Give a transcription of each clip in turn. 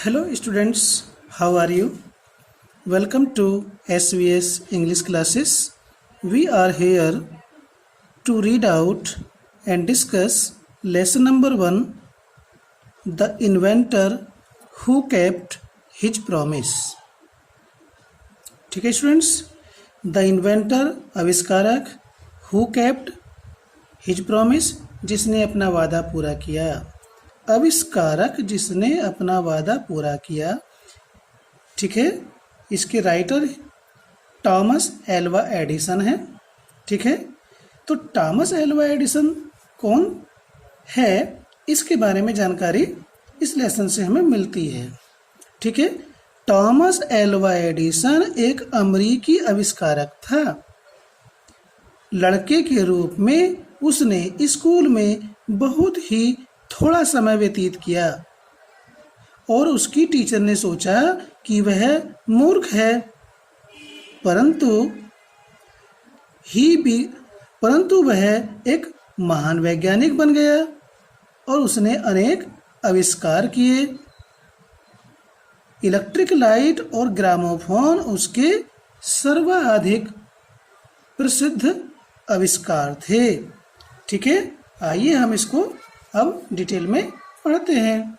Hello students, how are you? Welcome to SVS English classes. We are here to read out and discuss lesson number 1, The Inventor Who Kept His Promise. ठीक है students, the inventor आविष्कारक, who kept his promise जिसने अपना वादा पूरा किया, आविष्कारक जिसने अपना वादा पूरा किया। ठीक है, इसके राइटर थॉमस एल्वा एडिसन है। ठीक है, तो थॉमस एल्वा एडिसन कौन है, इसके बारे में जानकारी इस लेसन से हमें मिलती है। ठीक है, थॉमस एल्वा एडिसन एक अमेरिकी आविष्कारक था। लड़के के रूप में उसने स्कूल में बहुत ही थोड़ा समय व्यतीत किया और उसकी टीचर ने सोचा कि वह मूर्ख है, परंतु वह एक महान वैज्ञानिक बन गया और उसने अनेक आविष्कार किए। इलेक्ट्रिक लाइट और ग्रामोफोन उसके सर्वाधिक प्रसिद्ध आविष्कार थे। ठीक है, आइए हम इसको अब डिटेल में पढ़ते हैं।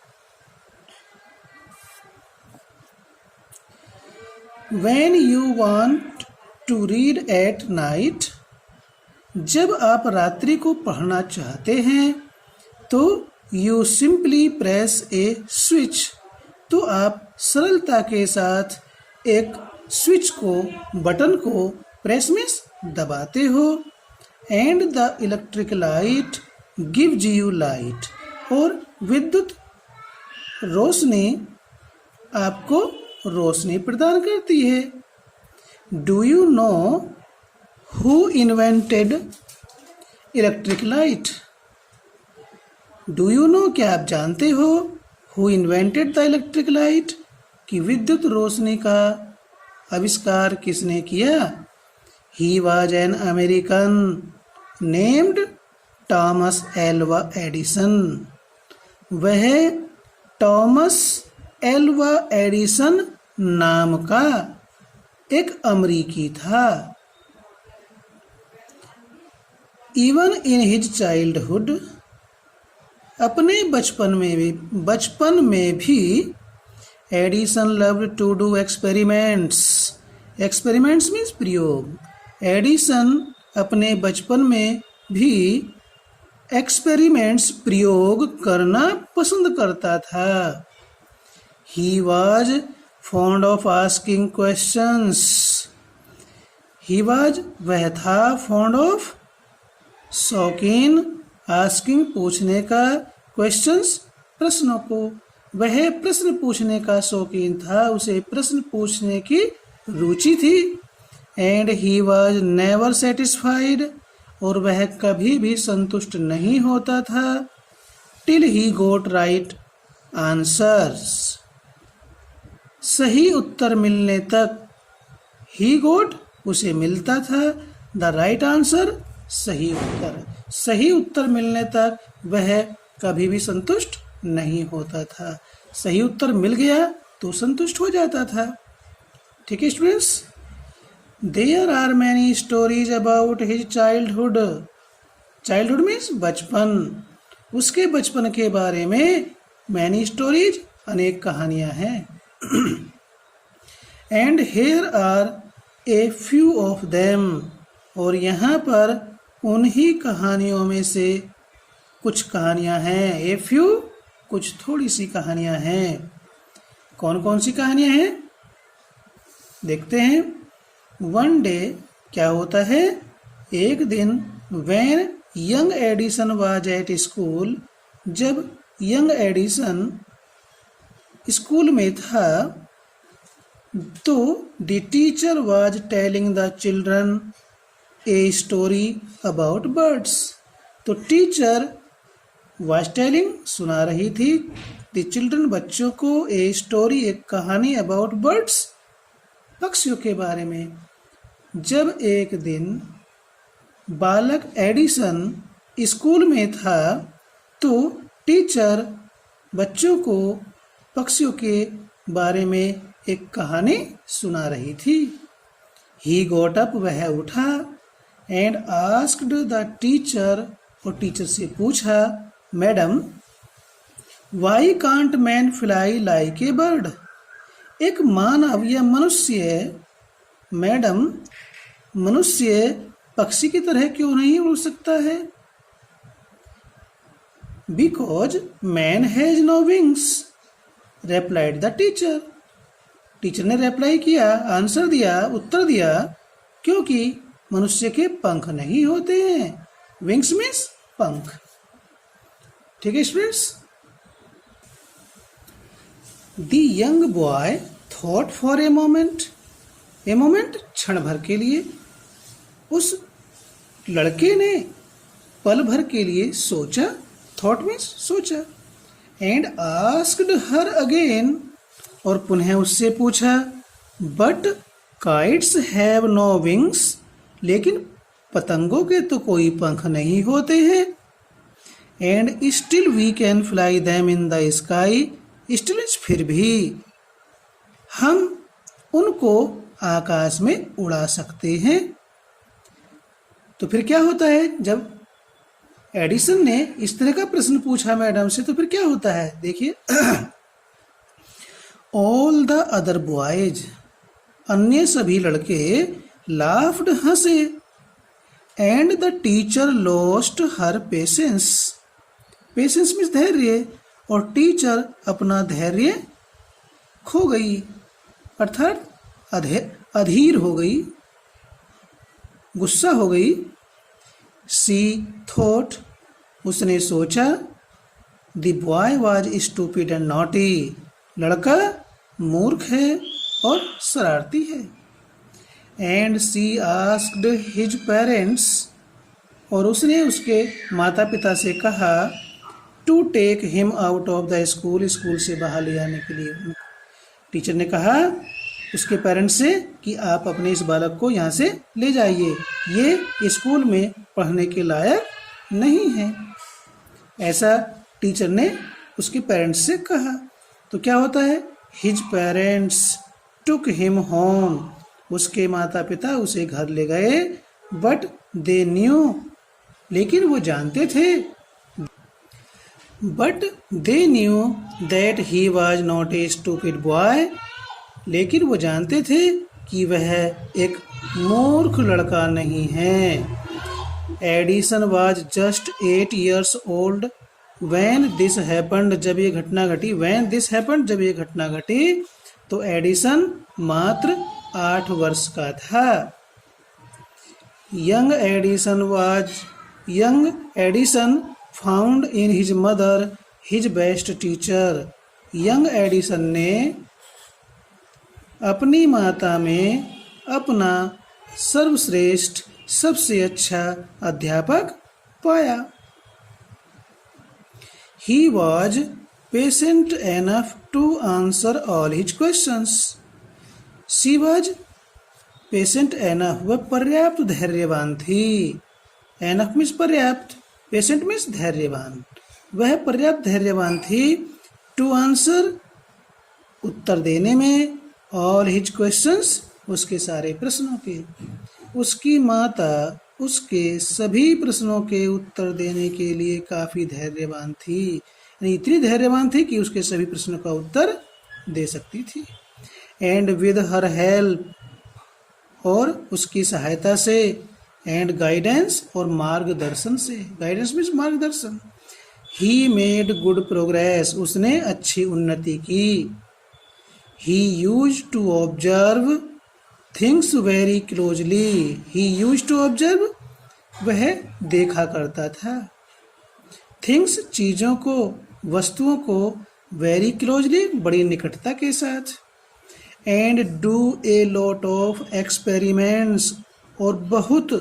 When you want to read at night, जब आप रात्रि को पढ़ना चाहते हैं तो you simply press a switch, तो आप सरलता के साथ एक स्विच को, बटन को प्रेस में दबाते हो। And the electric light gives you light, और विद्युत रोशनी आपको रोशनी प्रदान करती है। Do you know who invented electric light? Do you know, क्या आप जानते हो, who invented the electric light, कि विद्युत रोशनी का आविष्कार किसने किया? He was an American named Thomas Alva Edison. वह थॉमस एल्वा एडिसन नाम का एक अमेरिकी था। इवन इन हिज चाइल्डहुड, अपने बचपन में भी Edison loved to do experiments. Experiments means प्रयोग। एडिसन अपने बचपन में भी एक्सपेरिमेंट्स, प्रयोग करना पसंद करता था। He was fond of asking questions. He was, वह था, fond of, शौकीन, asking, पूछने का, questions, प्रश्नों को। वह प्रश्न पूछने का शौकीन था, उसे प्रश्न पूछने की रुचि थी। And he was never satisfied, और वह कभी भी संतुष्ट नहीं होता था। Till he got right answers, सही उत्तर मिलने तक। He got, उसे मिलता था, the right answer, सही उत्तर। सही उत्तर मिलने तक वह कभी भी संतुष्ट नहीं होता था। सही उत्तर मिल गया तो संतुष्ट हो जाता था। ठीक है students, There are many stories about his childhood. Childhood means बचपन। उसके बचपन के बारे में many stories, अनेक कहानियां हैं। And here are a few of them, और यहाँ पर उन्हीं कहानियों में से कुछ कहानियां हैं। A few, कुछ थोड़ी सी कहानियां हैं। कौन कौन सी कहानियां हैं देखते हैं। वन डे, क्या होता है, एक दिन। When young Edison was at school, जब यंग एडिसन स्कूल में था, तो the teacher was telling the children a story about birds, तो टीचर वाज टेलिंग, सुना रही थी, द चिल्ड्रन, बच्चों को, ए स्टोरी, एक कहानी, अबाउट बर्ड्स, पक्षियों के बारे में। जब एक दिन बालक एडिसन स्कूल में था तो टीचर बच्चों को पक्षियों के बारे में एक कहानी सुना रही थी। ही गॉट अप, वह उठा, एंड आस्क्ड द टीचर, और टीचर से पूछा, madam why can't man fly like a bird, एक मानव या मनुष्य, मैडम मनुष्य पक्षी की तरह क्यों नहीं उड़ सकता है? Because man has no wings, replied the teacher, teacher ने रेप्लाई किया, आंसर दिया, उत्तर दिया, क्योंकि मनुष्य के पंख नहीं होते हैं। विंग्स मीन्स पंख। ठीक है students. The young boy thought for a moment क्षण भर के लिए, उस लड़के ने पल भर के लिए सोचा, थॉट मीन्स सोचा, एंड आस्क्ड हर अगेन, और पुनः उससे पूछा, but kites have no wings, लेकिन पतंगों के तो कोई पंख नहीं होते हैं। And still we can fly them in the sky, still फिर भी हम उनको आकाश में उड़ा सकते हैं। तो फिर क्या होता है जब एडिसन ने इस तरह का प्रश्न पूछा मैडम से, तो फिर क्या होता है देखिए। ऑल द अदर बॉयज, अन्य सभी लड़के, लाफ्ड, हंसे, and the teacher lost her patience, patience means धैर्य, और टीचर अपना धैर्य खो गई, अर्थात अधीर हो गई, गुस्सा हो गई। सी थॉट, उसने सोचा, the boy was stupid and naughty, लड़का मूर्ख है और शरारती है। And she asked his parents, और उसने उसके माता पिता से कहा, to take him out of the school, school से बाहर ले आने के लिए। टीचर ने कहा उसके पेरेंट्स से कि आप अपने इस बालक को यहाँ से ले जाइए, ये स्कूल में पढ़ने के लायक नहीं है, ऐसा टीचर ने उसके पेरेंट्स से कहा। तो क्या होता है, his parents took him home, उसके माता पिता उसे घर ले गए, बट दे न्यू, लेकिन वो जानते थे, but they knew that he was not a stupid boy, लेकिन वो जानते थे कि वह एक मूर्ख लड़का नहीं है। Edison was just 8 years old when this happened, जब ये घटना घटी, when this happened, जब ये घटना घटी, तो एडिसन मात्र 8 वर्ष का था। Young Edison found in his mother his best teacher, young Edison ने अपनी माता में अपना सर्वश्रेष्ठ, सबसे अच्छा अध्यापक पाया। He was patient enough to answer all his questions. She was patient enough, वह पर्याप्त धैर्यवान थी। Enough means पर्याप्त, patient means धैर्यवान, वह पर्याप्त धैर्यवान थी। To answer, उत्तर देने में, all his questions, उसके सारे प्रश्नों के। उसकी माता उसके सभी प्रश्नों के उत्तर देने के लिए काफ़ी धैर्यवान थी, यानी इतनी धैर्यवान थी कि उसके सभी प्रश्नों का उत्तर दे सकती थी। एंड विद हर हेल्प, और उसकी सहायता से, एंड गाइडेंस, और मार्गदर्शन से, गाइडेंस मीन्स मार्गदर्शन, ही मेड गुड प्रोग्रेस, उसने अच्छी उन्नति की। He used to observe things very closely, he used to observe, वह देखा करता था, थिंग्स चीज़ों को, वस्तुओं को, वेरी क्लोजली बड़ी निकटता के साथ, and do a lot of experiments, और बहुत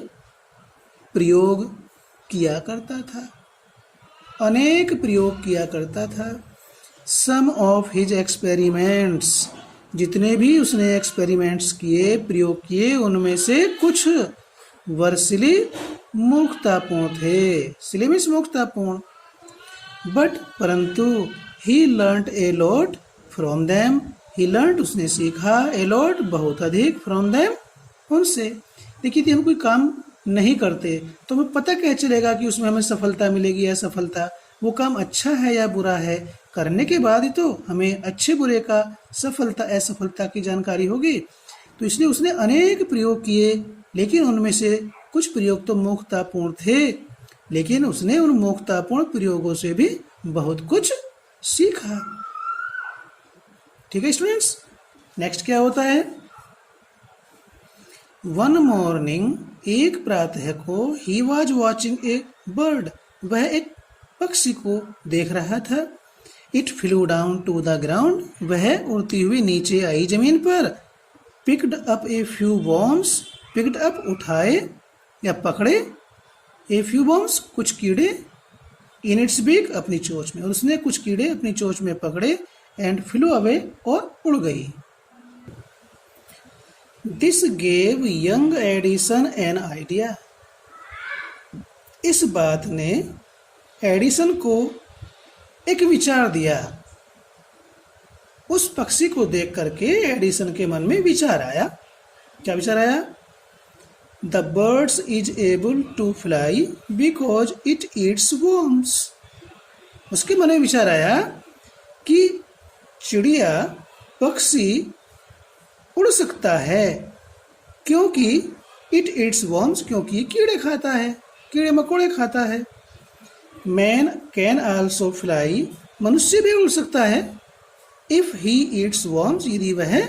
प्रयोग किया करता था, अनेक प्रयोग किया करता था। सम ऑफ हिज एक्सपेरिमेंट्स, जितने भी उसने एक्सपेरिमेंट्स किए, प्रयोग किए, उनमें से कुछ वर्सिली मूर्खतापूर्ण थे, सिली मीन्स मूर्खतापूर्ण, बट परंतु he learned a lot from them, he learned उसने सीखा, ए लॉट बहुत अधिक, फ्रॉम देम उनसे। देखिए यदि हम कोई काम नहीं करते तो हमें पता कैसे चलेगा कि उसमें हमें सफलता मिलेगी या असफलता, वो काम अच्छा है या बुरा है, करने के बाद ही तो हमें अच्छे बुरे का, सफलता असफलता की जानकारी होगी। तो इसलिए उसने अनेक प्रयोग किए, लेकिन उनमें से कुछ प्रयोग तो मूर्खतापूर्ण थे, लेकिन उसने उन मूर्खतापूर्ण प्रयोगों से भी बहुत कुछ सीखा। ठीक है स्टूडेंट्स, नेक्स्ट क्या होता है? वन मॉर्निंग, एक प्रातः को, he was watching a bird, वह एक पक्षी को देख रहा था। It flew down to the ground, वह उड़ती हुई नीचे आई जमीन पर। Picked up a few worms, picked up उठाए या पकड़े, ए फ्यू वॉर्म्स कुछ कीड़े, इन इट्स बीक अपनी चोंच में, और उसने कुछ कीड़े अपनी चोंच में पकड़े, एंड फ्लू अवे और उड़ गई। This gave young Edison an idea, इस बात ने एडिसन को एक विचार दिया। उस पक्षी को देख करके एडिसन के मन में विचार आया। क्या विचार आया? The birds is able to fly because it eats worms. उसके मन में विचार आया कि चिड़िया, पक्षी उड़ सकता है क्योंकि इट ईट्स वर्म्स, क्योंकि कीड़े खाता है, कीड़े मकोड़े खाता है। मैन कैन आल्सो फ्लाई, मनुष्य भी उड़ सकता है, इफ ही ईट्स वर्म्स, यदि वह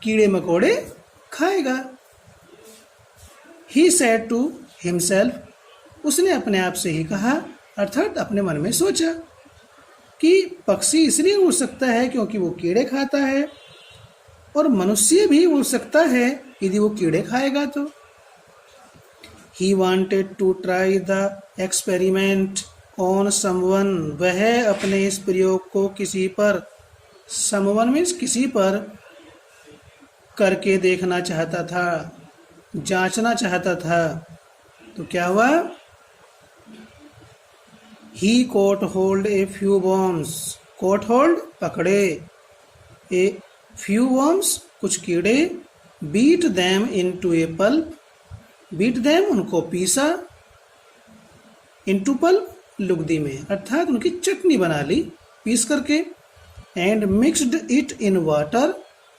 कीड़े मकोड़े खाएगा। ही सेड टू हिमसेल्फ, उसने अपने आप से ही कहा, अर्थात अपने मन में सोचा कि पक्षी इसलिए उड़ सकता है क्योंकि वो कीड़े खाता है, और मनुष्य भी उड़ सकता है यदि वो कीड़े खाएगा तो। He wanted to try the experiment on someone, वह अपने इस प्रयोग को किसी पर, someone means किसी पर करके देखना चाहता था, जांचना चाहता था। तो क्या हुआ? He caught hold a few worms, caught hold पकड़े, a few worms कुछ कीड़े, beat them into a pulp, beat them उनको पीसा, इंटू पल्प लुगदी में, अर्थात उनकी चटनी बना ली पीस करके, and mixed it in water,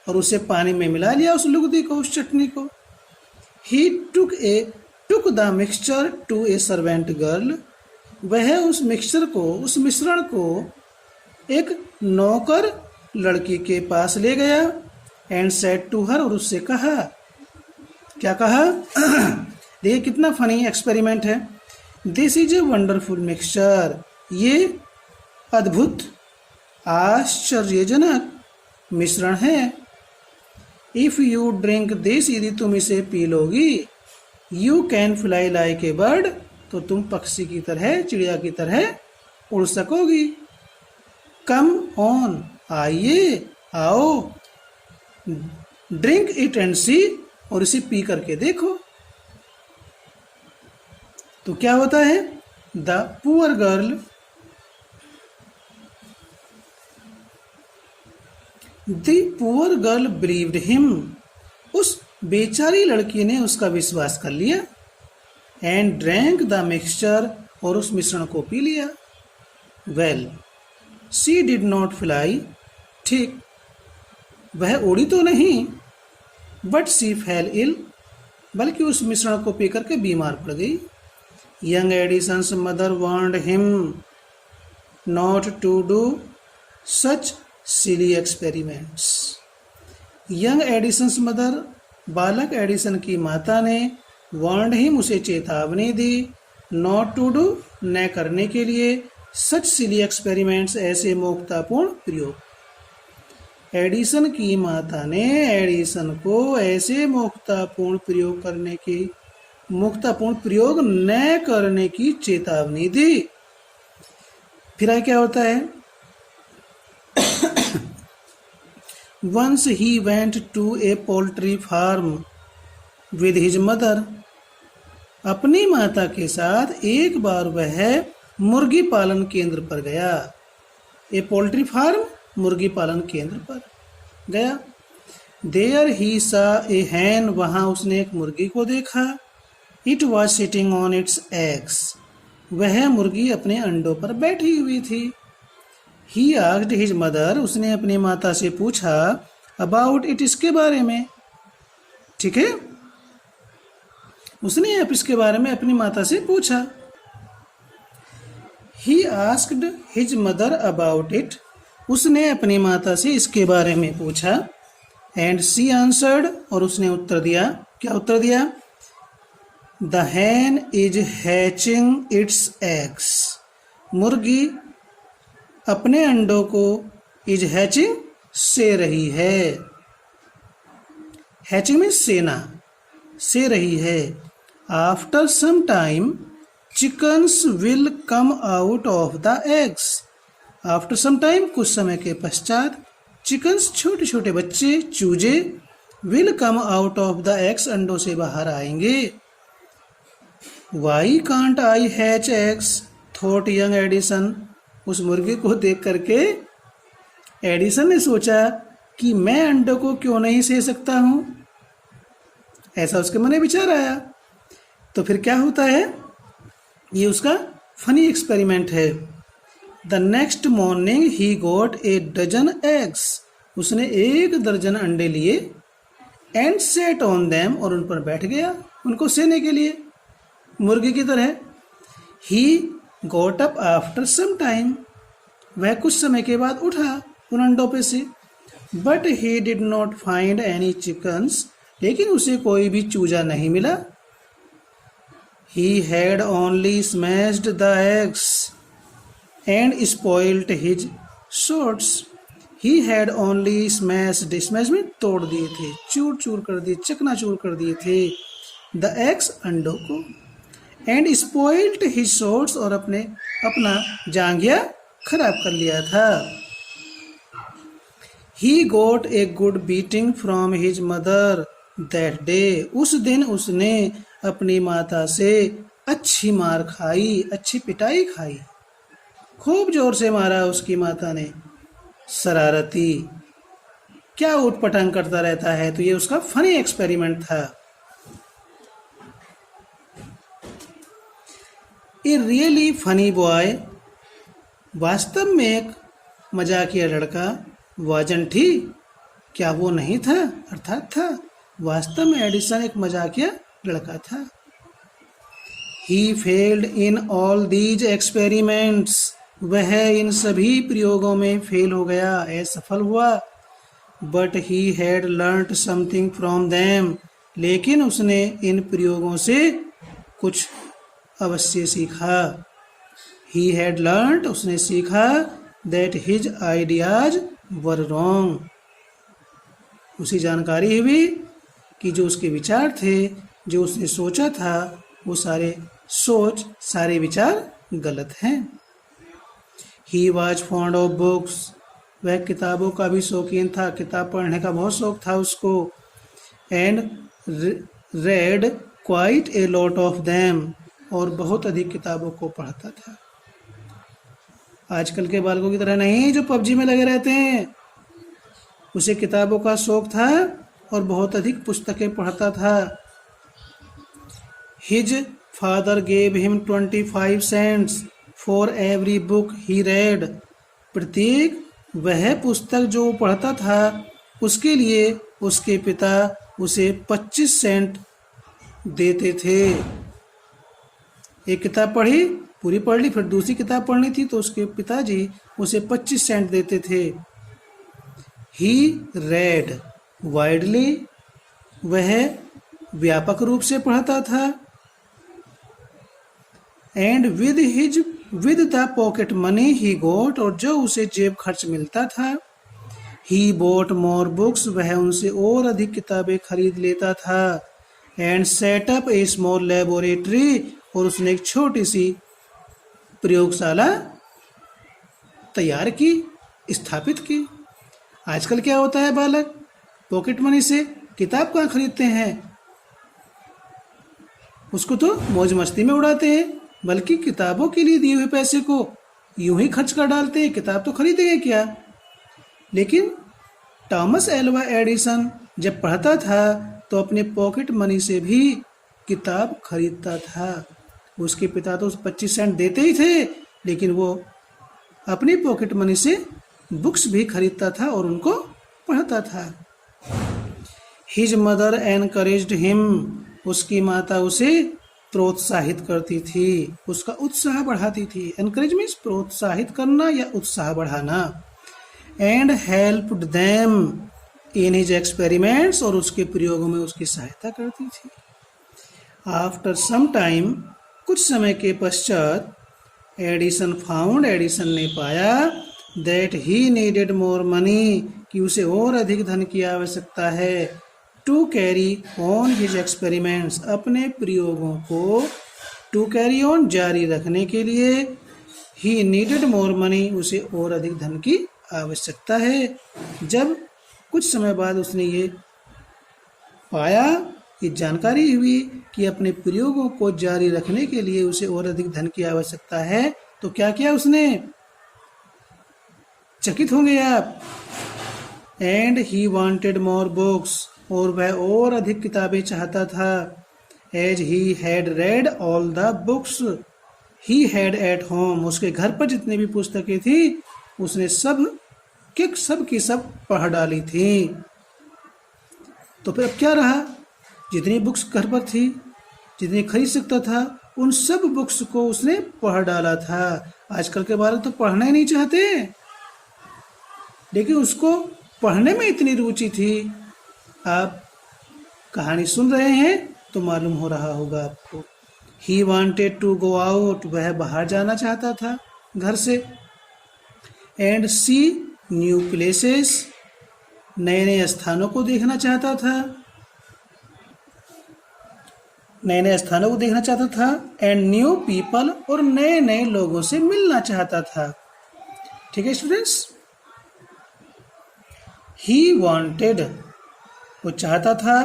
और उसे पानी में मिला लिया उस लुगदी को, उस चटनी को। He took the mixture to a servant girl, वह उस मिक्सचर को, उस मिश्रण को एक नौकर लड़की के पास ले गया, एंड सेड टू हर, और उससे कहा, क्या कहा? देखिए कितना फनी एक्सपेरिमेंट है। This is a wonderful mixture, ये अद्भुत आश्चर्यजनक मिश्रण है। इफ यू ड्रिंक दिस, यदि तुम इसे पी लोगी, you can fly like a bird, तो तुम पक्षी की तरह, चिड़िया की तरह उड़ सकोगी। कम ऑन, आइए, आओ, ड्रिंक इट एंड सी, और इसे पी करके देखो। तो क्या होता है? The poor girl, the poor girl believed him, उस बेचारी लड़की ने उसका विश्वास कर लिया, एंड ड्रैंक द मिक्सचर, और उस मिश्रण को पी लिया। Well she did not fly, ठीक वह उड़ी तो नहीं, बट शी फेल इल, बल्कि उस मिश्रण को पी करके बीमार पड़ गई। Young Edison's mother warned him not to do such silly experiments. Young Edison's mother, बालक एडिसन की माता ने, वार्नड हिम उसे चेतावनी दी, नॉट टू डू न करने के लिए, सच सिली एक्सपेरिमेंट्स ऐसे मूर्खतापूर्ण प्रयोग। एडिसन की माता ने एडिसन को ऐसे मूर्खतापूर्ण प्रयोग करने की, मूर्खतापूर्ण प्रयोग न करने की चेतावनी दी। फिर क्या होता है? Once he went to a poultry farm with his mother, अपनी माता के साथ एक बार वह मुर्गी पालन केंद्र पर गया। ए पोल्ट्री फार्म मुर्गी पालन केंद्र पर गया। देयर ही सा ए हैन, वहां उसने एक मुर्गी को देखा। It was sitting on it's eggs, वह मुर्गी अपने अंडों पर बैठी हुई थी। ही आस्क्ड हिज मदर, उसने अपनी माता से पूछा, अबाउट इट, इसके बारे में। ठीक है, उसने अब इसके बारे में अपनी माता से पूछा। He asked his mother about it, उसने अपनी माता से इसके बारे में पूछा। एंड सी आंसर्ड, और उसने उत्तर दिया। क्या उत्तर दिया? The Hahn is hatching it's eggs, मुर्गी अपने अंडों को इज हैचिंग से रही है। हैचिंग में सेना, से रही है। After some time chickens will come out of the eggs, after some time, कुछ समय के पश्चात, चिकन्स, छोटे छोटे बच्चे, चूजे, will come out of the eggs, अंडों से बाहर आएंगे। Why can't I hatch eggs, thought young Edison, उस मुर्गी को देख करके एडिसन ने सोचा कि मैं अंडों को क्यों नहीं से सकता हूं, ऐसा उसके मन में विचार आया। तो फिर क्या होता है, ये उसका फनी एक्सपेरिमेंट है। The next morning he got a dozen eggs, उसने 1 दर्जन अंडे लिए। एंड सेट ऑन देम, और उन पर बैठ गया उनको सेने के लिए, मुर्गी की तरह। He got up after some time, वह कुछ समय के बाद उठा उन अंडों पे से। But he did not find any chickens, लेकिन उसे कोई भी चूजा नहीं मिला। He had only smashed the eggs and spoiled his shots. He had only smashed, smash में तोड़ दिए थे, चूर चूर कर दिए, चकनाचूर कर दिए थे, the eggs, अंडों को, and spoiled his shots, और अपना जांघिया खराब कर लिया था। He got a good beating from his mother that day. उस दिन उसने अपनी माता से अच्छी मार खाई, अच्छी पिटाई खाई, खूब जोर से मारा उसकी माता ने। शरारती, क्या उटपटांग करता रहता है। तो ये उसका फनी एक्सपेरिमेंट था। ए रियली फनी बॉय, वास्तव में एक मजाकिया लड़का। वाजंट ही, क्या वो नहीं था, अर्थात था। वास्तव में एडिसन एक मजाकिया लड़का था। He failed in all these experiments, वह इन सभी प्रयोगों में फेल हो गया, असफल हुआ। But he had learned something from them, लेकिन उसने इन प्रयोगों से कुछ अवश्य सीखा। ही हैड लर्नड, उसने सीखा, that his ideas were wrong, उसे जानकारी हुई कि जो उसके विचार थे, जो उसने सोचा था, वो सारे विचार गलत हैं। He was fond of books, वह किताबों का भी शौकीन था, किताब पढ़ने का बहुत शौक था उसको। And red quite a lot of them, और बहुत अधिक किताबों को पढ़ता था। आजकल के बालकों की तरह नहीं जो पबजी में लगे रहते हैं। उसे किताबों का शौक था और बहुत अधिक पुस्तकें पढ़ता था। His father gave him 25 cents for every book he read, प्रत्येक वह पुस्तक जो पढ़ता था उसके लिए उसके पिता उसे 25 सेंट देते थे। एक किताब पढ़ी, पूरी पढ़ ली, फिर दूसरी किताब पढ़नी थी तो उसके पिताजी उसे 25 सेंट देते थे। ही रेड वाइडली, वह व्यापक रूप से पढ़ता था। And with the pocket money he got, और जो उसे जेब खर्च मिलता था। ही बोट मोर बुक्स, वह उनसे और अधिक किताबें खरीद लेता था। And set up a small laboratory, और उसने एक छोटी सी प्रयोगशाला तैयार की, स्थापित की। आजकल क्या होता है, बालक पॉकेट मनी से किताब कहाँ खरीदते हैं, उसको तो मौज मस्ती में उड़ाते हैं, बल्कि किताबों के लिए दिए हुए पैसे को यूं ही खर्च कर डालते हैं। किताब तो खरीदेंगे क्या। लेकिन थॉमस एल्वा एडिसन जब पढ़ता था तो अपने पॉकेट मनी से भी किताब खरीदता था। उसके पिता तो 25 सेंट देते ही थे, लेकिन वो अपनी पॉकेट मनी से बुक्स भी खरीदता था और उनको पढ़ता था। हिज मदर एनकरेज्ड हिम, उसकी माता उसे प्रोत्साहित करती थी, उसका उत्साह बढ़ाती थी। एनकरेज मीन्स प्रोत्साहित करना या उत्साह बढ़ाना। And helped them in his experiments, और उसके प्रयोगों में उसकी सहायता करती थी। आफ्टर सम टाइम, कुछ समय के पश्चात, एडिसन फाउंड, एडिसन ने पाया, that he needed more money, कि उसे और अधिक धन की आवश्यकता है, to carry on his experiments, अपने प्रयोगों को टू कैरी ऑन जारी रखने के लिए, ही नीडेड मोर मनी, उसे और अधिक धन की आवश्यकता है। जब कुछ समय बाद उसने ये पाया, ये जानकारी हुई कि अपने प्रयोगों को जारी रखने के लिए उसे और अधिक धन की आवश्यकता है, तो क्या किया उसने? चकित होंगे आप। And he wanted more books, और वह और अधिक किताबें चाहता था। As he had read all the books he had at home, उसके घर पर जितनी भी पुस्तकें थी उसने सब की सब पढ़ डाली थी। तो फिर अब क्या रहा? जितनी बुक्स घर पर थी, जितनी खरीद सकता था, उन सब बुक्स को उसने पढ़ डाला था। आजकल के बालक तो पढ़ना ही नहीं चाहते, लेकिन उसको पढ़ने में इतनी रुचि थी। आप कहानी सुन रहे हैं तो मालूम हो रहा होगा आपको। He wanted to go out, वह बाहर जाना चाहता था घर से। एंड सी न्यू प्लेसेस, नए नए स्थानों को देखना चाहता था, नए नए स्थानों को देखना चाहता था। एंड न्यू पीपल, और नए नए लोगों से मिलना चाहता था। ठीक है स्टूडेंट्स, ही वांटेड, वो चाहता था,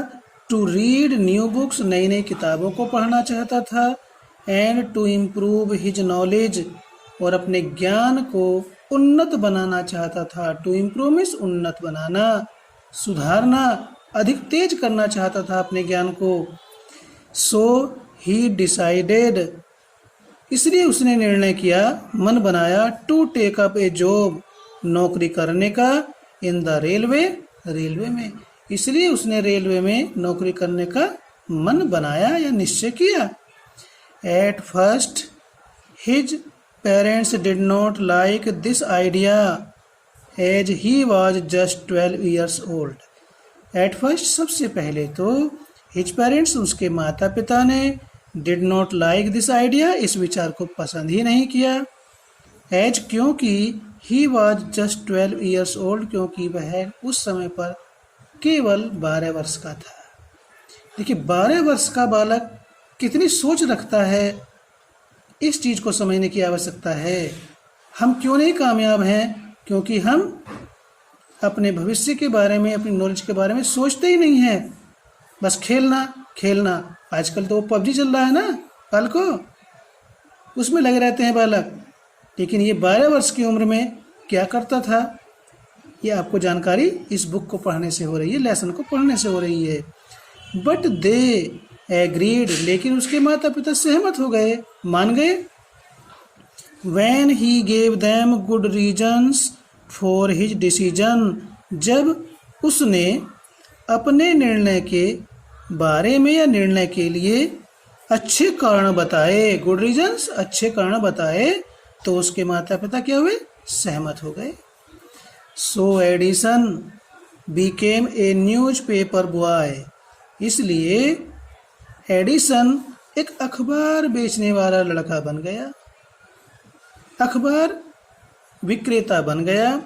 टू रीड न्यू बुक्स, नई नई किताबों को पढ़ना चाहता था। And to improve his knowledge, और अपने ज्ञान को उन्नत बनाना चाहता था। टू इम्प्रूव मीन्स उन्नत बनाना, सुधारना, अधिक तेज करना चाहता था अपने ज्ञान को। सो ही डिसाइडेड, इसलिए उसने निर्णय किया, मन बनाया, to take up a job, नौकरी करने का, इन द रेलवे, रेलवे में। इसलिए उसने रेलवे में नौकरी करने का मन बनाया या निश्चय किया। At first his parents did not like this idea, as he was just 12 years old. At first, सबसे पहले तो, हिज पेरेंट्स, उसके माता पिता ने, did not like this idea, इस विचार को पसंद ही नहीं किया। एज, क्योंकि, he was just 12 years old, क्योंकि वह उस समय पर केवल 12 वर्ष का था। देखिए 12 वर्ष का बालक कितनी सोच रखता है, इस चीज को समझने की आवश्यकता है। हम क्यों नहीं कामयाब हैं? क्योंकि हम अपने भविष्य के बारे में, अपनी नॉलेज के बारे में सोचते ही नहीं हैं। बस खेलना खेलना, आजकल तो पबजी चल रहा है ना बालकों, उसमें लगे रहते हैं बालक। लेकिन ये 12 वर्ष की उम्र में क्या करता था, ये आपको जानकारी इस बुक को पढ़ने से हो रही है, लेसन को पढ़ने से हो रही है। बट दे एग्रीड, लेकिन उसके माता पिता सहमत हो गए, मान गए। When he gave them good reasons for his decision, जब उसने अपने निर्णय के बारे में या निर्णय के लिए अच्छे कारण बताए, गुड रीजन्स, अच्छे कारण बताए, तो उसके माता पिता क्या हुए? सहमत हो गए। So Edison became a newspaper boy, इसलिए एडिसन एक अखबार बेचने वाला लड़का बन गया, अखबार विक्रेता बन गया।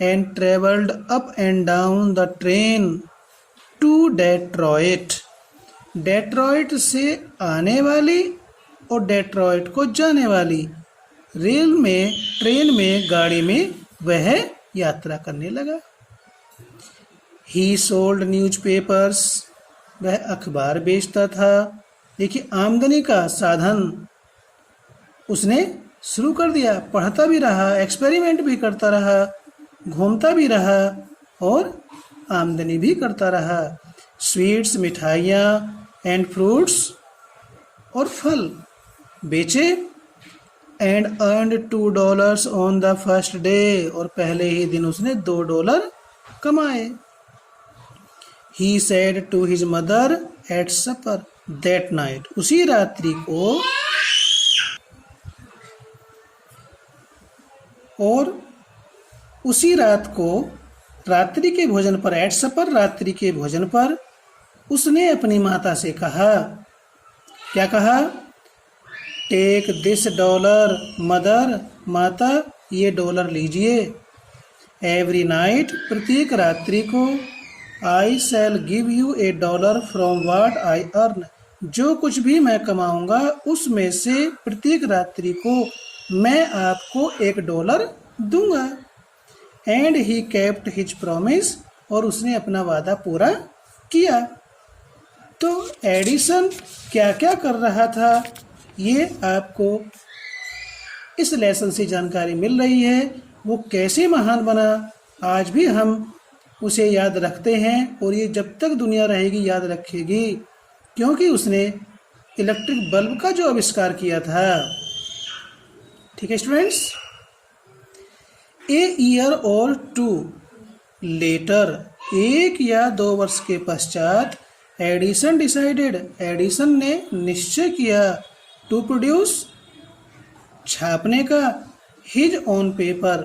And travelled up and down the train to Detroit, Detroit से आने वाली और डेट्रॉइट को जाने वाली रेल में, ट्रेन में, गाड़ी में वह यात्रा करने लगा। ही सोल्ड न्यूज़पेपर्स, वह अखबार बेचता था। देखिए आमदनी का साधन उसने शुरू कर दिया, पढ़ता भी रहा, एक्सपेरिमेंट भी करता रहा, घूमता भी रहा और आमदनी भी करता रहा। स्वीट्स मिठाइयाँ एंड फ्रूट्स और फल बेचे। And earned $2 on the first day और पहले ही दिन उसने $2 कमाए। He said to his mother at supper that night उसी रात्रि को और उसी रात को रात्रि के भोजन पर एट सपर रात्रि के भोजन पर उसने अपनी माता से कहा, क्या कहा? टेक दिस $, मदर माता ये $, लीजिए। एवरी नाइट प्रत्येक रात्रि को I shall give you $, from what I earn जो कुछ भी मैं कमाऊंगा उसमें से प्रत्येक रात्रि को मैं आपको $1 दूंगा। And he kept his promise और उसने अपना वादा पूरा किया। तो एडिसन क्या क्या कर रहा था ये आपको इस लेसन से जानकारी मिल रही है। वो कैसे महान बना आज भी हम उसे याद रखते हैं और ये जब तक दुनिया रहेगी याद रखेगी, क्योंकि उसने इलेक्ट्रिक बल्ब का जो आविष्कार किया था। ठीक है स्टूडेंट्स। ए ईयर और 2 लेटर 1 या 2 वर्ष के पश्चात एडिसन डिसाइडेड एडिसन ने निश्चय किया टू प्रोड्यूस छापने का हिज ऑन पेपर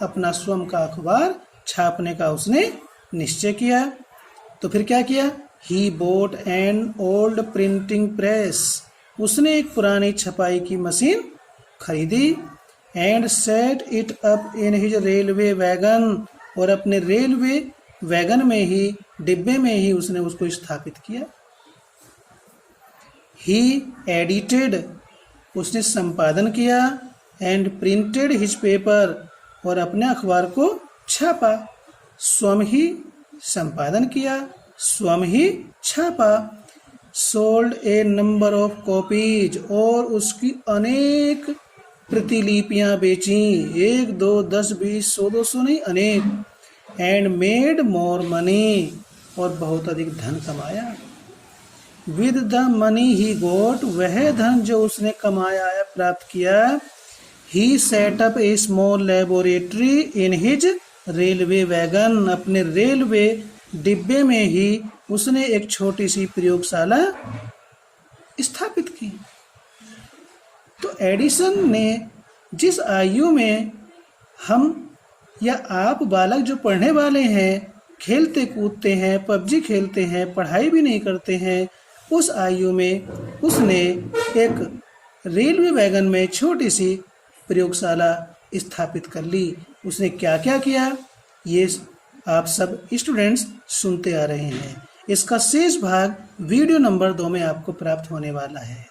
अपना स्वयं का अखबार छापने का उसने निश्चय किया। तो फिर क्या किया? He bought an old printing press उसने एक पुरानी छपाई की मशीन खरीदी। And set it up in his railway wagon और अपने रेलवे वैगन में ही डिब्बे में ही उसने उसको स्थापित किया। ही एडिटेड उसने संपादन किया। एंड प्रिंटेड हिज पेपर और अपने अखबार को छापा। स्वयं ही संपादन किया, स्वयं ही छापा। Sold A number of copies और उसकी अनेक प्रतिलिपियां बेची, 1, 2, 10, 20, 100, 200 नहीं, अनेक। एंड मेड मोर मनी और बहुत अधिक धन कमाया। With the money he got वह धन जो उसने कमाया है प्राप्त किया। He set up a small laboratory in his railway wagon अपने रेलवे डिब्बे में ही उसने एक छोटी सी प्रयोगशाला स्थापित की। तो एडिसन ने जिस आयु में हम या आप बालक जो पढ़ने वाले हैं खेलते कूदते हैं, पबजी खेलते हैं, पढ़ाई भी नहीं करते हैं, उस आयु में उसने एक रेलवे वैगन में छोटी सी प्रयोगशाला स्थापित कर ली। उसने क्या क्या किया ये आप सब स्टूडेंट्स सुनते आ रहे हैं। इसका शेष भाग वीडियो नंबर 2 में आपको प्राप्त होने वाला है।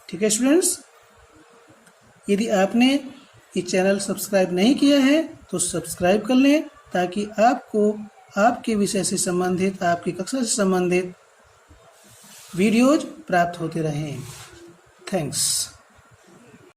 ठीक है स्टूडेंट्स। यदि आपने ये चैनल सब्सक्राइब नहीं किया है तो सब्सक्राइब कर लें ताकि आपको आपके विषय से संबंधित, आपकी कक्षा से संबंधित वीडियोज प्राप्त होते रहें। थैंक्स।